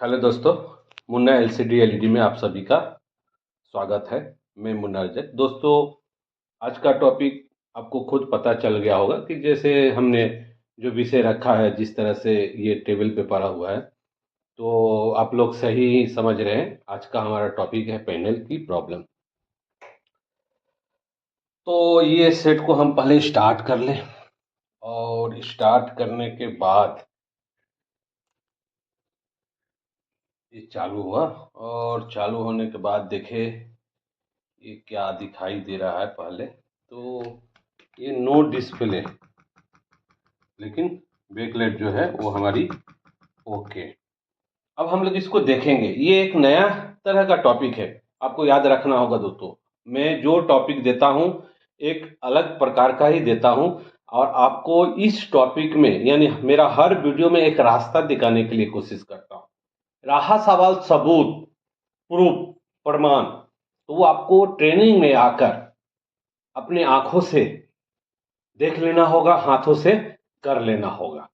Hello दोस्तों, Munna LCD LED में आप सभी का स्वागत है। मैं मुन्ना रजक। दोस्तों, आज का टॉपिक आपको खुद पता चल गया होगा कि जैसे हमने जो विषय रखा है, जिस तरह से ये टेबल पे पड़ा हुआ है, तो आप लोग सही समझ रहे हैं। आज का हमारा टॉपिक है पैनल की प्रॉब्लम। तो ये सेट को हम पहले स्टार्ट कर लें, और स्टार्ट करने के बाद ये चालू हुआ, और चालू होने के बाद देखे ये क्या दिखाई दे रहा है। पहले तो ये नो डिस्प्ले, लेकिन बैकलाइट जो है वो हमारी ओके। अब हम लोग इसको देखेंगे। ये एक नया तरह का टॉपिक है, आपको याद रखना होगा दोस्तों। मैं जो टॉपिक देता हूँ एक अलग प्रकार का ही देता हूँ, और आपको इस टॉपिक में यानी मेरा हर वीडियो में एक रास्ता दिखाने के लिए कोशिश करता हूँ। रहा सवाल सबूत, प्रूफ, प्रमाण, तो वो आपको ट्रेनिंग में आकर अपने आंखों से देख लेना होगा, हाथों से कर लेना होगा।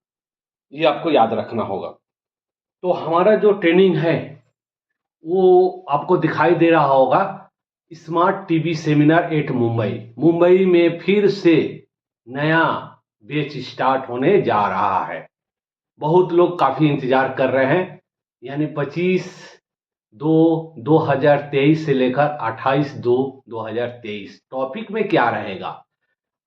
ये आपको याद रखना होगा। तो हमारा जो ट्रेनिंग है वो आपको दिखाई दे रहा होगा, smart TV seminar at Mumbai. Mumbai में फिर से नया बैच स्टार्ट होने जा रहा है। बहुत लोग काफी इंतजार कर रहे हैं। यानी 25/2/2023 से लेकर 28/2/2023 टॉपिक में क्या रहेगा।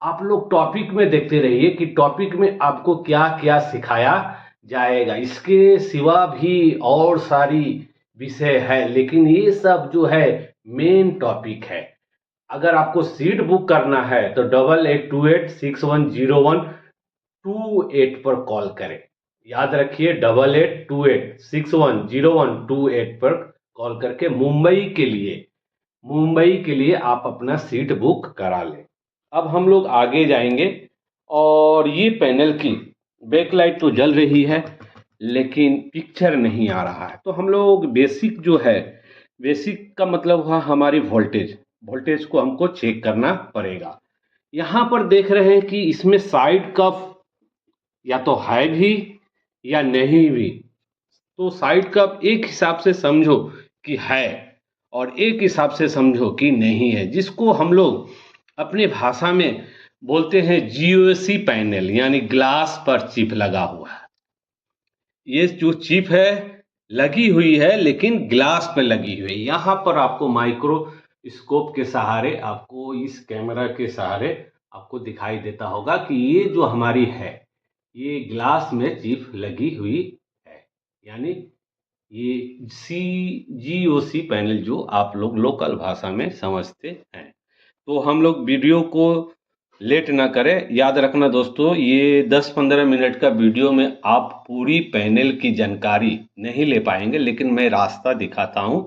आप लोग टॉपिक में देखते रहिए कि टॉपिक में आपको क्या क्या सिखाया जाएगा। इसके सिवा भी और सारी विषय है, लेकिन ये सब जो है मेन टॉपिक है। अगर आपको सीट बुक करना है तो 8828610128 पर कॉल करें। याद रखिए, 8828610128 पर कॉल करके मुंबई के लिए आप अपना सीट बुक करा लें। अब हम लोग आगे जाएंगे, और ये पैनल की बैकलाइट तो जल रही है, लेकिन पिक्चर नहीं आ रहा है। तो हम लोग बेसिक जो है, बेसिक का मतलब हुआ हमारी वोल्टेज को हमको चेक करना पड़ेगा। यहाँ पर देख रहे हैं कि इसमें साइड कफ या तो है भी या नहीं भी। तो साइड कफ एक हिसाब से समझो कि है, और एक हिसाब से समझो कि नहीं है, जिसको हम लोग अपनी भाषा में बोलते हैं जीओसी पैनल, यानी ग्लास पर चिप लगा हुआ है। ये जो चिप है लगी हुई है, लेकिन ग्लास पे लगी हुई है। यहाँ पर आपको माइक्रोस्कोप के सहारे, आपको इस कैमरा के सहारे आपको दिखाई देता होगा कि ये जो हमारी है ये ग्लास में चिप लगी हुई है। यानी ये जीओसी पैनल जो आप लोग लोकल भाषा में समझते हैं। तो हम लोग वीडियो को लेट ना करें। याद रखना दोस्तों, ये 10-15 मिनट का वीडियो में आप पूरी पैनल की जानकारी नहीं ले पाएंगे, लेकिन मैं रास्ता दिखाता हूं।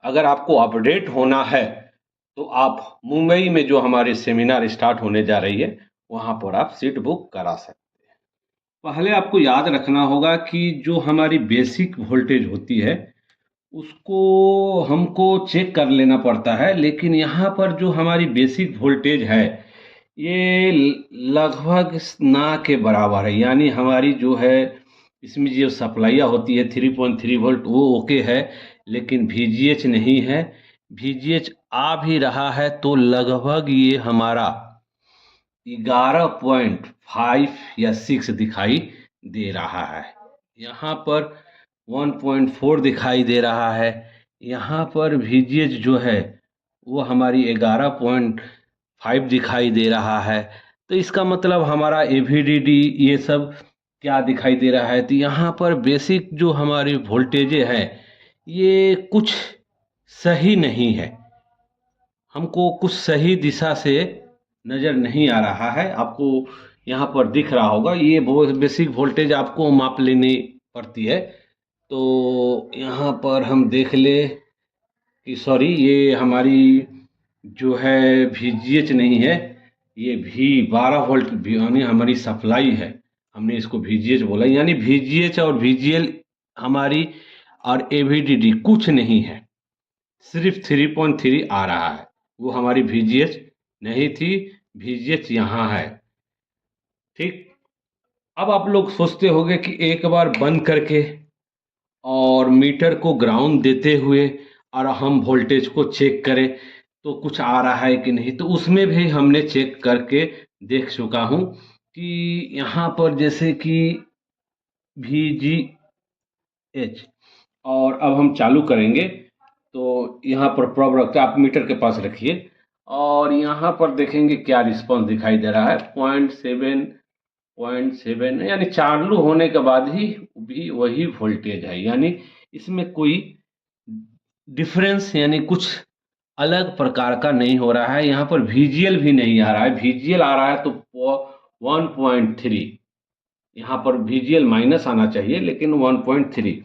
अगर आपको अपडेट होना है तो आप मुंबई में जो हमारी सेमिनार स्टार्ट होने जा रही है वहां पर आप सीट बुक करा सकते हैं। पहले आपको याद रखना होगा कि जो हमारी बेसिक वोल्टेज होती है उसको हमको चेक कर लेना पड़ता है। लेकिन यहाँ पर जो हमारी बेसिक वोल्टेज है ये लगभग ना के बराबर है। यानी हमारी जो है इसमें जो सप्लाइयाँ होती है 3.3 वोल्ट वो ओके है, लेकिन VGH नहीं है। VGH आ भी रहा है तो लगभग ये हमारा 11.5 या 6 दिखाई दे रहा है। यहाँ पर 1.4 दिखाई दे रहा है। यहाँ पर VGH जो है वो हमारी 11.5 दिखाई दे रहा है। तो इसका मतलब हमारा AVDD ये सब क्या दिखाई दे रहा है। तो यहाँ पर बेसिक जो हमारी वोल्टेजें हैं ये कुछ सही नहीं है, हमको कुछ सही दिशा से नज़र नहीं आ रहा है। आपको यहाँ पर दिख रहा होगा, ये बेसिक वोल्टेज आपको माप लेनी पड़ती है। तो यहाँ पर हम देख ले कि सॉरी, ये हमारी जो है VGH नहीं है, ये 12 वोल्ट यानी हमारी सप्लाई है। हमने इसको VGH बोला, यानी VGH और VGL हमारी और AVDD कुछ नहीं है, सिर्फ 3.3 आ रहा है। वो हमारी VGH नहीं थी, VGH यहाँ है। ठीक। अब आप लोग सोचते होंगे कि एक बार बंद करके और मीटर को ग्राउंड देते हुए और हम वोल्टेज को चेक करें तो कुछ आ रहा है कि नहीं, तो उसमें भी हमने चेक करके देख चुका हूँ कि यहाँ पर जैसे कि VGH, और अब हम चालू करेंगे तो यहाँ पर प्रॉब रखते हैं, आप मीटर के पास रखिए और यहाँ पर देखेंगे क्या रिस्पांस दिखाई दे रहा है। 0.7 यानी चालू होने के बाद ही भी वही वोल्टेज है, यानी इसमें कोई डिफरेंस यानी कुछ अलग प्रकार का नहीं हो रहा है। यहाँ पर VGL भी नहीं आ रहा है, VGL आ रहा है तो 1.3, यहाँ पर VGL माइनस आना चाहिए लेकिन 1.3।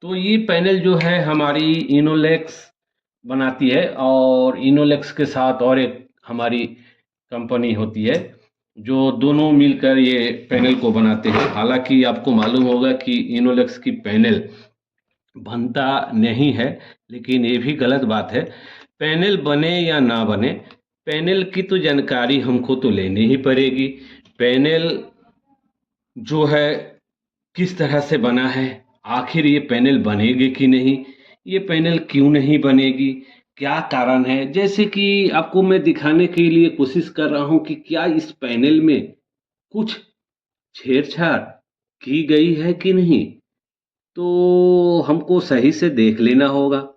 तो ये पैनल जो है हमारी इनोलेक्स बनाती है और इनोलेक्स के साथ और एक हमारी कंपनी होती है जो दोनों मिलकर ये पैनल को बनाते हैं। हालांकि आपको मालूम होगा कि इनोलेक्स की पैनल बनता नहीं है, लेकिन ये भी गलत बात है। पैनल बने या ना बने, पैनल की तो जानकारी हमको तो लेनी ही पड़ेगी। पैनल जो है किस तरह से बना है, आखिर ये पैनल बनेगी कि नहीं, ये पैनल क्यों नहीं बनेगी, क्या कारण है। जैसे कि आपको मैं दिखाने के लिए कोशिश कर रहा हूँ कि क्या इस पैनल में कुछ छेड़छाड़ की गई है कि नहीं, तो हमको सही से देख लेना होगा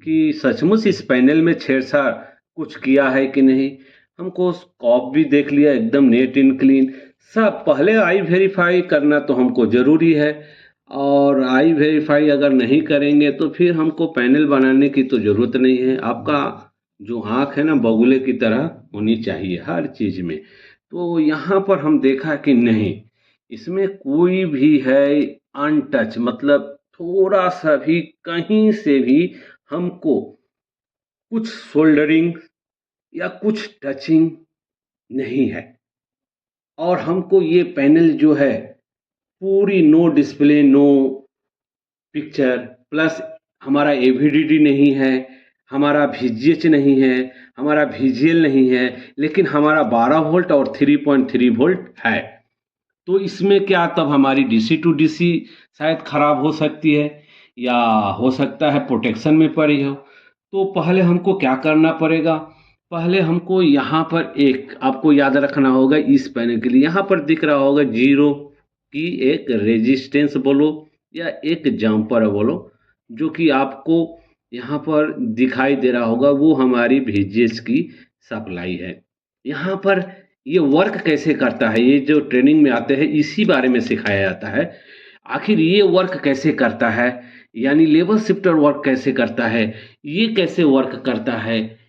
कि सचमुच इस पैनल में छेड़छाड़ कुछ किया है कि नहीं। हमको स्कोप भी देख लिया, एकदम नेट इन क्लीन सब। पहले आई वेरीफाई करना तो हमको ज़रूरी है, और आई वेरीफाई अगर नहीं करेंगे तो फिर हमको पैनल बनाने की तो ज़रूरत नहीं है। आपका जो आँख है ना, बगुले की तरह होनी चाहिए हर चीज़ में। तो यहाँ पर हम देखा कि नहीं, इसमें कोई भी है अनटच, मतलब थोड़ा सा भी कहीं से भी हमको कुछ सोल्डरिंग या कुछ टचिंग नहीं है। और हमको ये पैनल जो है पूरी no display, no picture, plus हमारा AVDD नहीं है, हमारा VGH नहीं है, हमारा VGL नहीं है, लेकिन हमारा 12 वोल्ट और 3.3 वोल्ट है। तो इसमें क्या तब हमारी DC टू DC शायद ख़राब हो सकती है, या हो सकता है प्रोटेक्शन में पड़ी हो। तो पहले हमको क्या करना पड़ेगा, पहले हमको यहाँ पर एक आपको याद रखना होगा, इस पैनल के लिए यहाँ पर दिख रहा होगा जीरो की एक रेजिस्टेंस बोलो या एक जम्पर बोलो, जो कि आपको यहाँ पर दिखाई दे रहा होगा, वो हमारी VGH की सप्लाई है। यहाँ पर ये वर्क कैसे करता है, ये जो ट्रेनिंग में आते हैं इसी बारे में सिखाया जाता है। आखिर ये वर्क कैसे करता है, यानी लेवल शिफ्टर वर्क कैसे करता है, ये कैसे वर्क करता है,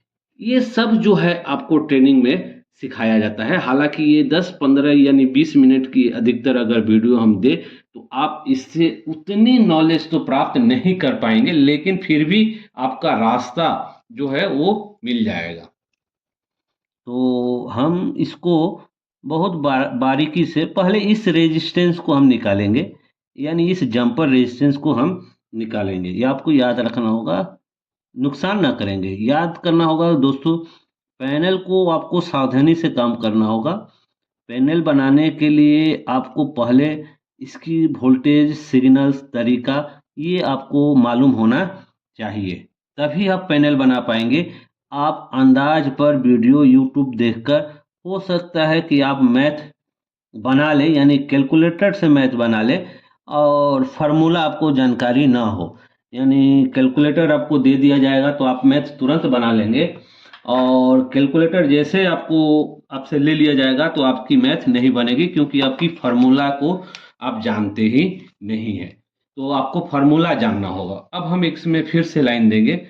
ये सब जो है आपको ट्रेनिंग में सिखाया जाता है। हालांकि ये 10-15 यानी 20 मिनट की अधिकतर अगर वीडियो हम दे तो आप इससे उतनी नॉलेज तो प्राप्त नहीं कर पाएंगे, लेकिन फिर भी आपका रास्ता जो है वो मिल जाएगा। तो हम इसको बहुत बारीकी से पहले इस रेजिस्टेंस को हम निकालेंगे, यानी इस जंपर रेजिस्टेंस को हम निकालेंगे। ये आपको याद रखना होगा, नुकसान ना करेंगे। याद करना होगा दोस्तों, पैनल को आपको सावधानी से काम करना होगा। पैनल बनाने के लिए आपको पहले इसकी वोल्टेज सिग्नल्स तरीका ये आपको मालूम होना चाहिए, तभी आप पैनल बना पाएंगे। आप अंदाज पर वीडियो यूट्यूब देखकर हो सकता है कि आप मैथ बना ले, यानी कैलकुलेटर से मैथ बना ले, और फार्मूला आपको जानकारी ना हो, यानी कैलकुलेटर आपको दे दिया जाएगा तो आप मैथ तुरंत बना लेंगे, और कैलकुलेटर जैसे आपको आपसे ले लिया जाएगा तो आपकी मैथ नहीं बनेगी, क्योंकि आपकी फार्मूला को आप जानते ही नहीं है। तो आपको फार्मूला जानना होगा। अब हम इसमें फिर से लाइन देंगे,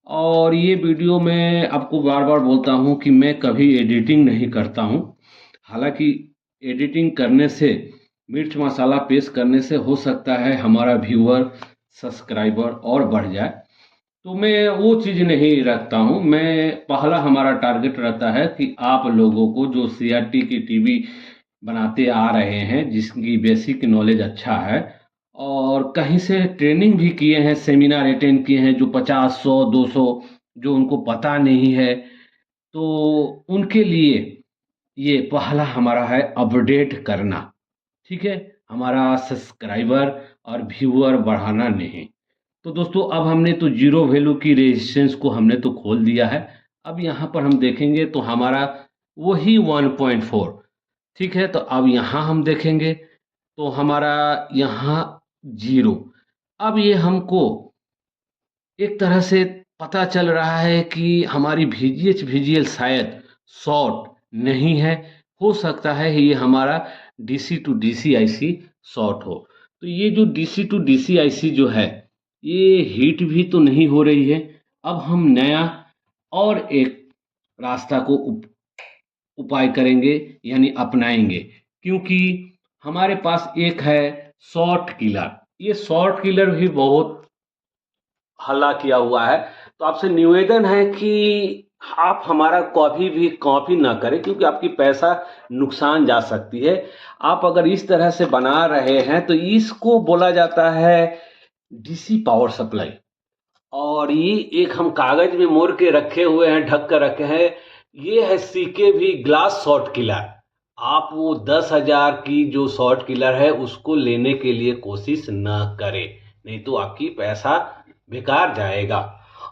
और ये वीडियो मैं आपको बार बार बोलता हूँ कि मैं कभी एडिटिंग नहीं करता हूँ। हालांकि एडिटिंग करने से, मिर्च मसाला पेश करने से हो सकता है हमारा व्यूअर सब्सक्राइबर और बढ़ जाए, तो मैं वो चीज़ नहीं रखता हूँ। मैं पहला हमारा टारगेट रहता है कि आप लोगों को जो CRT की टीवी बनाते आ रहे हैं, जिसकी बेसिक नॉलेज अच्छा है और कहीं से ट्रेनिंग भी किए हैं, सेमिनार अटेंड किए हैं, जो 50, 100, 200 जो उनको पता नहीं है, तो उनके लिए ये पहला हमारा है अपडेट करना। ठीक है, हमारा सब्सक्राइबर और व्यूअर बढ़ाना नहीं। तो दोस्तों अब हमने तो जीरो वैल्यू की रेजिस्टेंस को हमने तो खोल दिया है। अब यहाँ पर हम देखेंगे तो हमारा वही 1.4 ठीक है। तो अब यहाँ हम देखेंगे तो हमारा यहाँ जीरो। अब ये हमको एक तरह से पता चल रहा है कि हमारी VGH VGL शायद शॉर्ट नहीं है। हो सकता है ये हमारा DC to DC IC short हो। तो ये जो DC टू DC IC जो है ये हीट भी तो नहीं हो रही है। अब हम नया और एक रास्ता को उपाय करेंगे यानी अपनाएंगे, क्योंकि हमारे पास एक है शॉर्ट किलर। ये शॉर्ट किलर भी बहुत हल्ला किया हुआ है। तो आपसे निवेदन है कि आप हमारा कभी भी कॉपी ना करें, क्योंकि आपकी पैसा नुकसान जा सकती है। आप अगर इस तरह से बना रहे हैं तो इसको बोला जाता है DC पावर सप्लाई। और ये एक हम कागज में मोड़ के रखे हुए हैं, ढक कर रखे हैं। ये है CKV ग्लास शॉर्ट किलर। आप वो 10,000 की जो शॉर्ट किलर है उसको लेने के लिए कोशिश न करें, नहीं तो आपकी पैसा बेकार जाएगा।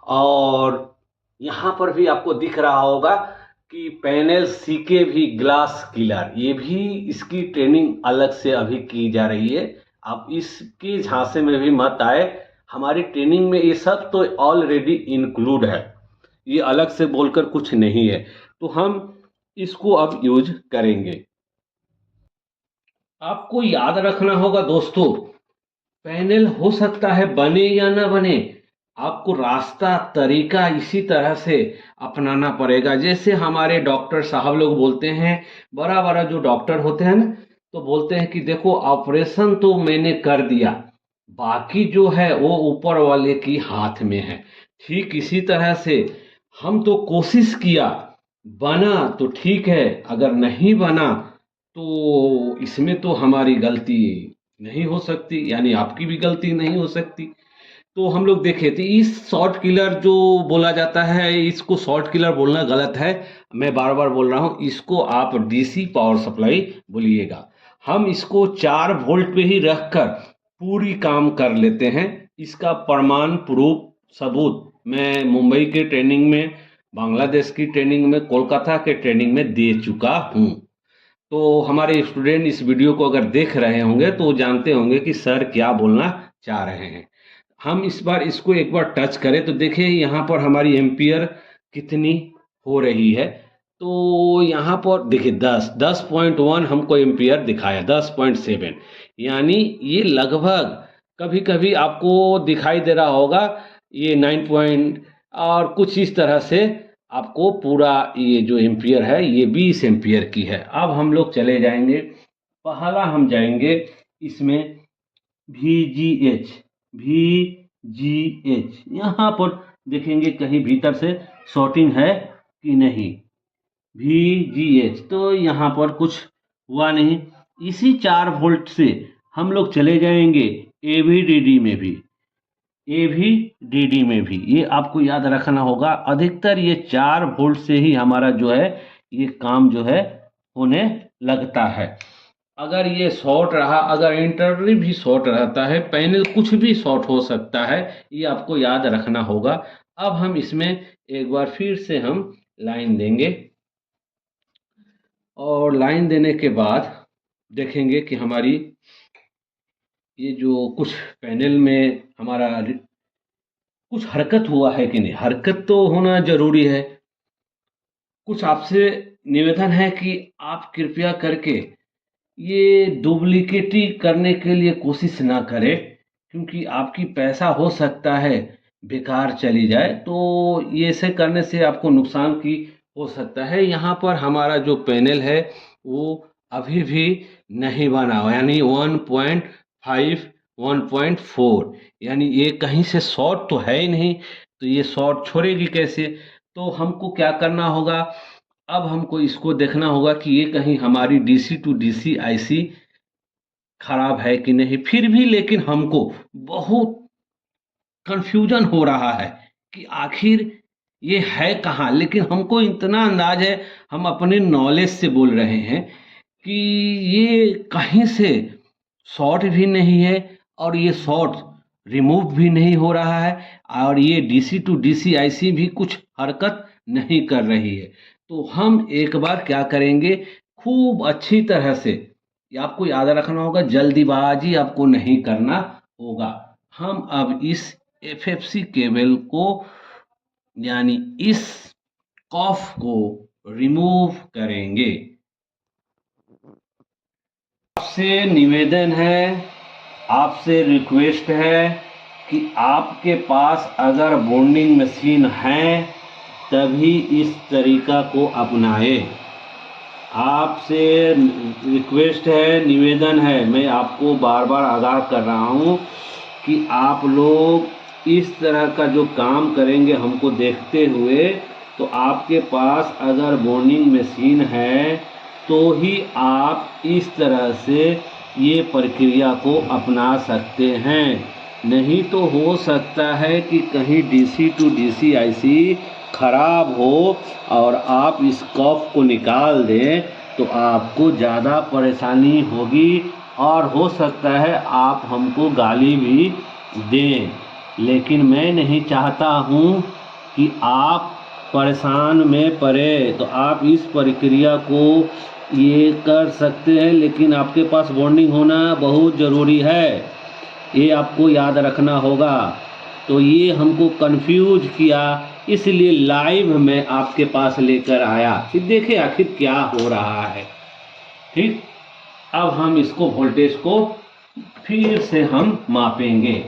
और यहाँ पर भी आपको दिख रहा होगा कि पैनल CKV ग्लास किलर, ये भी इसकी ट्रेनिंग अलग से अभी की जा रही है। आप इसकी झांसे में भी मत आए। हमारी ट्रेनिंग में ये सब तो ऑलरेडी इंक्लूड है, ये अलग से बोलकर कुछ नहीं है। तो हम इसको अब यूज करेंगे। आपको याद रखना होगा दोस्तों, पैनल हो सकता है बने या ना बने, आपको रास्ता तरीका इसी तरह से अपनाना पड़ेगा। जैसे हमारे डॉक्टर साहब लोग बोलते हैं, बड़ा बड़ा जो डॉक्टर होते हैं ना, तो बोलते हैं कि देखो ऑपरेशन तो मैंने कर दिया, बाकी जो है वो ऊपर वाले की हाथ में है। ठीक इसी तरह से हम तो कोशिश किया, बना तो ठीक है, अगर नहीं बना तो इसमें तो हमारी गलती नहीं हो सकती, यानी आपकी भी गलती नहीं हो सकती। तो हम लोग देखे थे इस शॉर्ट किलर जो बोला जाता है, इसको शॉर्ट किलर बोलना गलत है। मैं बार बार बोल रहा हूँ, इसको आप DC पावर सप्लाई बोलिएगा। हम इसको 4 वोल्ट पे ही रखकर पूरी काम कर लेते हैं। इसका प्रमाण प्रूफ सबूत मैं मुंबई के ट्रेनिंग में, बांग्लादेश की ट्रेनिंग में, कोलकाता के ट्रेनिंग में दे चुका हूँ। तो हमारे स्टूडेंट इस वीडियो को अगर देख रहे होंगे तो जानते होंगे कि सर क्या बोलना चाह रहे हैं। हम इस बार इसको एक बार टच करें तो देखिए यहाँ पर हमारी एम्पियर कितनी हो रही है। तो यहाँ पर देखिए 10.1 हमको एम्पियर दिखाया, 10.7, यानी ये लगभग, कभी कभी आपको दिखाई दे रहा होगा ये 9 पॉइंट और कुछ इस तरह से आपको पूरा ये जो एम्पियर है ये 20 एम्पियर की है। अब हम लोग चले जाएंगे, पहला हम जाएंगे इसमें VGH यहाँ पर देखेंगे कहीं भीतर से शॉर्टिंग है कि नहीं। VGH तो यहाँ पर कुछ हुआ नहीं। इसी 4 वोल्ट से हम लोग चले जाएंगे AVDD में भी। ये आपको याद रखना होगा, अधिकतर ये 4 वोल्ट से ही हमारा जो है ये काम जो है होने लगता है। अगर ये शॉर्ट रहा, अगर इंटरनली भी शॉर्ट रहता है, पैनल कुछ भी शॉर्ट हो सकता है, ये आपको याद रखना होगा। अब हम इसमें एक बार फिर से हम लाइन देंगे और लाइन देने के बाद देखेंगे कि हमारी ये जो कुछ पैनल में हमारा कुछ हरकत हुआ है कि नहीं। हरकत तो होना जरूरी है। कुछ आपसे निवेदन है कि आप कृपया करके ये डुप्लीकेटी करने के लिए कोशिश ना करें, क्योंकि आपकी पैसा हो सकता है बेकार चली जाए। तो ये ऐसे करने से आपको नुकसान की हो सकता है। यहाँ पर हमारा जो पैनल है वो अभी भी नहीं बना, यानी 1.5 1.4, यानी ये कहीं से शॉर्ट तो है ही नहीं। तो ये शॉर्ट छोड़ेगी कैसे। तो हमको क्या करना होगा, अब हमको इसको देखना होगा कि ये कहीं हमारी DC टू DC IC खराब है कि नहीं। फिर भी लेकिन हमको बहुत कंफ्यूजन हो रहा है कि आखिर ये है कहाँ। लेकिन हमको इतना अंदाज है, हम अपने नॉलेज से बोल रहे हैं कि ये कहीं से शॉर्ट भी नहीं है और ये शॉर्ट रिमूव भी नहीं हो रहा है, और ये डीसी टू डीसी आईसी भी कुछ हरकत नहीं कर रही है। तो हम एक बार क्या करेंगे, खूब अच्छी तरह से, ये आपको याद रखना होगा, जल्दीबाजी आपको नहीं करना होगा। हम अब इस एफएफसी केबल को, यानी इस कॉफ को रिमूव करेंगे। आपसे निवेदन है, आपसे रिक्वेस्ट है कि आपके पास अगर बॉन्डिंग मशीन है तभी इस तरीका को अपनाएं। आपसे रिक्वेस्ट है, निवेदन है, मैं आपको बार बार आगाह कर रहा हूँ कि आप लोग इस तरह का जो काम करेंगे हमको देखते हुए, तो आपके पास अगर बॉन्डिंग मशीन है तो ही आप इस तरह से ये प्रक्रिया को अपना सकते हैं। नहीं तो हो सकता है कि कहीं डीसी टू डीसी आईसी खराब हो और आप इस कॉफ को निकाल दें तो आपको ज़्यादा परेशानी होगी, और हो सकता है आप हमको गाली भी दें। लेकिन मैं नहीं चाहता हूँ कि आप परेशान में पड़े, तो आप इस प्रक्रिया को ये कर सकते हैं, लेकिन आपके पास बॉन्डिंग होना बहुत ज़रूरी है, ये आपको याद रखना होगा। तो ये हमको कंफ्यूज किया, इसलिए लाइव में आपके पास लेकर आया कि देखें आखिर क्या हो रहा है। ठीक, अब हम इसको वोल्टेज को फिर से हम मापेंगे,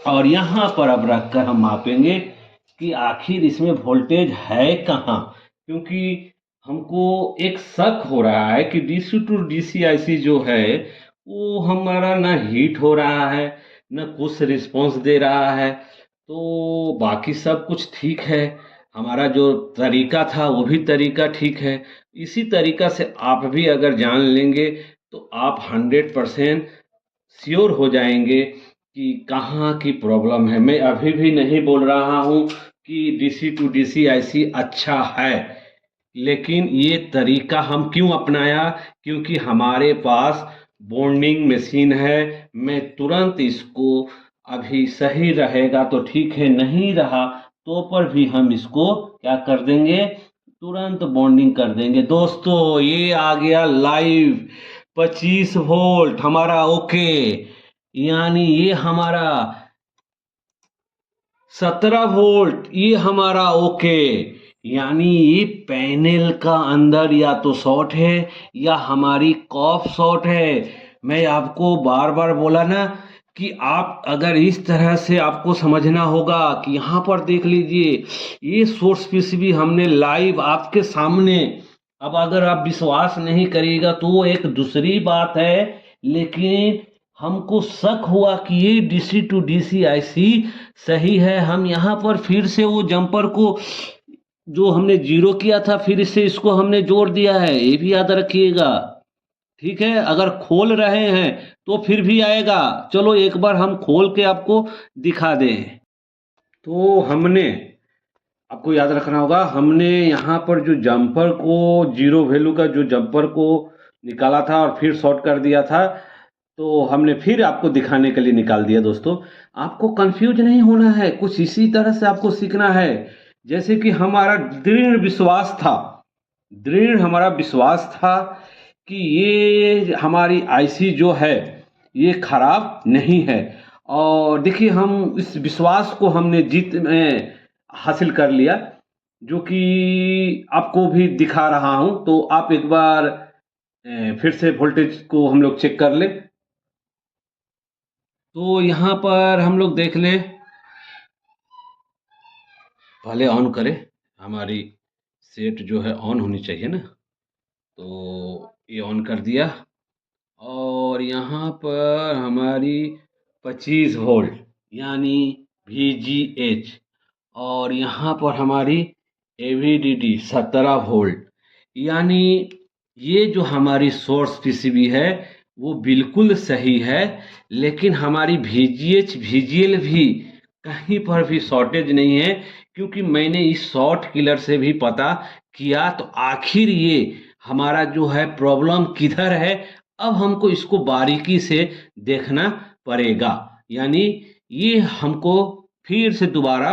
और यहाँ पर अब रखकर हम मापेंगे कि आखिर इसमें वोल्टेज है कहाँ, क्योंकि हमको एक शक हो रहा है कि डीसी टू डीसी आईसी जो है वो हमारा ना हीट हो रहा है, ना कुछ रिस्पांस दे रहा है। तो बाकी सब कुछ ठीक है, हमारा जो तरीका था वो भी तरीका ठीक है। इसी तरीका से आप भी अगर जान लेंगे तो आप 100% श्योर हो जाएंगे कि कहाँ की प्रॉब्लम है। मैं अभी भी नहीं बोल रहा हूँ कि डीसी टू डीसी आईसी अच्छा है, लेकिन ये तरीका हम क्यों अपनाया, क्योंकि हमारे पास बॉन्डिंग मशीन है। मैं तुरंत इसको, अभी सही रहेगा तो ठीक है, नहीं रहा तो पर भी हम इसको क्या कर देंगे, तुरंत बॉन्डिंग कर देंगे। दोस्तों ये आ गया लाइव 25 वोल्ट हमारा ओके, यानी ये हमारा 17 वोल्ट ये हमारा ओके, यानी ये पैनल का अंदर या तो शॉर्ट है या हमारी कॉफ शॉर्ट है। मैं आपको बार बार बोला ना कि आप अगर इस तरह से आपको समझना होगा कि यहाँ पर देख लीजिए, ये सोर्स पीसीबी हमने लाइव आपके सामने, अब अगर आप विश्वास नहीं करिएगा तो वो एक दूसरी बात है, लेकिन हमको शक हुआ कि ये डीसी टू डीसी आईसी सही है। हम यहाँ पर फिर से वो जंपर को जो हमने जीरो किया था फिर से इसको हमने जोड़ दिया है, ये भी याद रखिएगा। ठीक है, अगर खोल रहे हैं तो फिर भी आएगा। चलो एक बार हम खोल के आपको दिखा दें। तो हमने, आपको याद रखना होगा, हमने यहाँ पर जो जंपर को, जीरो वैल्यू का जो जंपर को निकाला था और फिर शॉर्ट कर दिया था, तो हमने फिर आपको दिखाने के लिए निकाल दिया। दोस्तों आपको कंफ्यूज नहीं होना है, कुछ इसी तरह से आपको सीखना है। जैसे कि हमारा दृढ़ हमारा विश्वास था कि ये हमारी आईसी जो है ये खराब नहीं है, और देखिए हम इस विश्वास को हमने जीत में हासिल कर लिया, जो कि आपको भी दिखा रहा हूं। तो आप एक बार फिर से वोल्टेज को हम लोग चेक कर ले। तो यहाँ पर हम लोग देख ले, पहले ऑन करें, हमारी सेट जो है ऑन होनी चाहिए ना, तो ये ऑन कर दिया, और यहाँ पर हमारी 25 वोल्ट यानी VGH, और यहाँ पर हमारी AVDD 17 वोल्ट, यानी ये जो हमारी सोर्स पीसीबी है वो बिल्कुल सही है, लेकिन हमारी VGH VGL भी कहीं पर भी शॉर्टेज नहीं है, क्योंकि मैंने इस शॉर्ट किलर से भी पता किया। तो आखिर ये हमारा जो है प्रॉब्लम किधर है, अब हमको इसको बारीकी से देखना पड़ेगा। यानी ये हमको फिर से दोबारा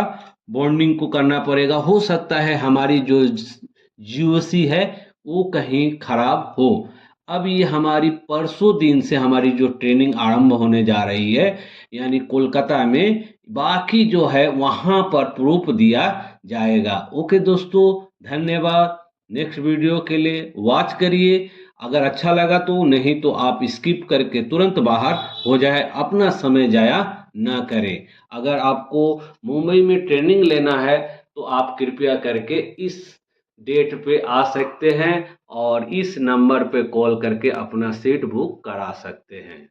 बॉन्डिंग को करना पड़ेगा। हो सकता है हमारी जो जीओसी है वो कहीं खराब हो। अब ये हमारी परसों दिन से हमारी जो ट्रेनिंग आरंभ होने जा रही है, यानी कोलकाता में, बाकी जो है वहाँ पर प्रूफ दिया जाएगा। ओके दोस्तों, धन्यवाद। नेक्स्ट वीडियो के लिए वॉच करिए। अगर अच्छा लगा तो, नहीं तो आप स्किप करके तुरंत बाहर हो जाए, अपना समय जाया ना करें। अगर आपको मुंबई में ट्रेनिंग लेना है तो आप कृपया करके इस डेट पे आ सकते हैं और इस नंबर पे कॉल करके अपना सीट बुक करा सकते हैं।